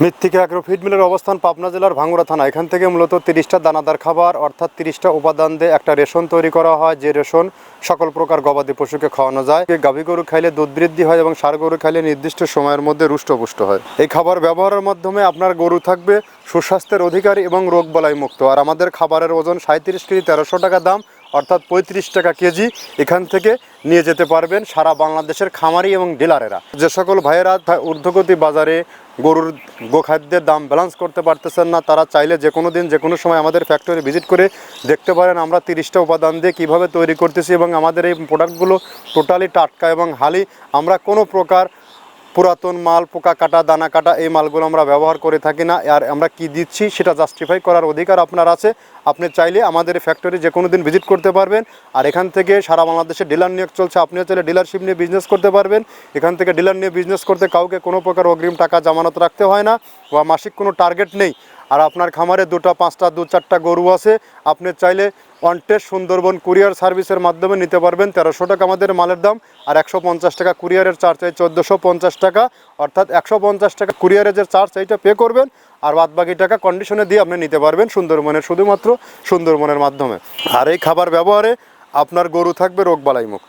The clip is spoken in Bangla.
মৃত্তিকা অ্যাগ্রো ফিড মিলের অবস্থান পাবনা জেলার ভাঙ্গুড়া থানা। এখান থেকে মূলত 30টা দানাদার খাবার অর্থাৎ 30টা উপাদান দিয়ে একটা রেশন তৈরি করা হয়, যে রেশন সকল প্রকার গবাদি পশুকে খাওয়ানো যায়। গাভী গরু খাইলে দুধ বৃদ্ধি হয় এবং ষাঁড় গরু খাইলে নির্দিষ্ট সময়ের মধ্যে রুষ্টপুষ্ট হয়। এই খাবার ব্যবহারের মাধ্যমে আপনার গরু থাকবে সুস্বাস্থ্যের অধিকারী এবং রোগবালাই মুক্ত। আর আমাদের খাবারের ওজন 37 কেজি 1300 টাকা দাম, অর্থাৎ 35 টাকা কেজি। এখান থেকে নিয়ে যেতে পারবেন সারা বাংলাদেশের খামারি এবং ডিলারেরা। যে সকল ভাইয়েরা ঊর্ধ্বগতি বাজারে গরুর গোখাদ্যের দাম ব্যালেন্স করতে পারতেছেন না, তারা চাইলে যে কোনো দিন যে কোনো সময় আমাদের ফ্যাক্টরি ভিজিট করে দেখতে পারেন আমরা 30টা উপাদান দিয়ে কীভাবে তৈরি করতেছি এবং আমাদের এই প্রোডাক্টগুলো টোটালি টাটকা এবং হালি। আমরা কোনো প্রকার পুরাতন মাল, পোকা কাটা, দানা কাটা এই মালগুলো আমরা ব্যবহার করে থাকি না। আর আমরা কি দিচ্ছি সেটা জাস্টিফাই করার অধিকার আপনার আছে। আপনি চাইলে আমাদের ফ্যাক্টরি যে কোনো দিন ভিজিট করতে পারবেন। আর এখান থেকে সারা বাংলাদেশে ডিলার নিয়োগ চলছে, আপনিও চাইলে ডিলারশিপ নিয়ে বিজনেস করতে পারবেন। এখান থেকে ডিলার নিয়ে বিজনেস করতে কাউকে কোনো প্রকার অগ্রিম টাকা জামানত রাখতে হয় না বা মাসিক কোনো টার্গেট নেই। আর আপনার খামারে 2টা 5টা 2-4টা গরু আছে, আপনি চাইলে অন টেস্ট সুন্দরবন কুরিয়ার সার্ভিসের মাধ্যমে নিতে পারবেন। 1300 টাকা আমাদের মালের দাম, আর 150 টাকা কুরিয়ারের চার্জ, 1450 টাকা। অর্থাৎ 150 টাকা কুরিয়ারের যে চার্জ এইটা পে করবেন, আর বাদবাকি টাকা কন্ডিশনে দিয়ে আপনি নিতে পারবেন সুন্দরবনের, শুধুমাত্র সুন্দরবনের মাধ্যমে। আর এই খাবার ব্যবহারে আপনার গরু থাকবে রোগবালাই মুক্ত।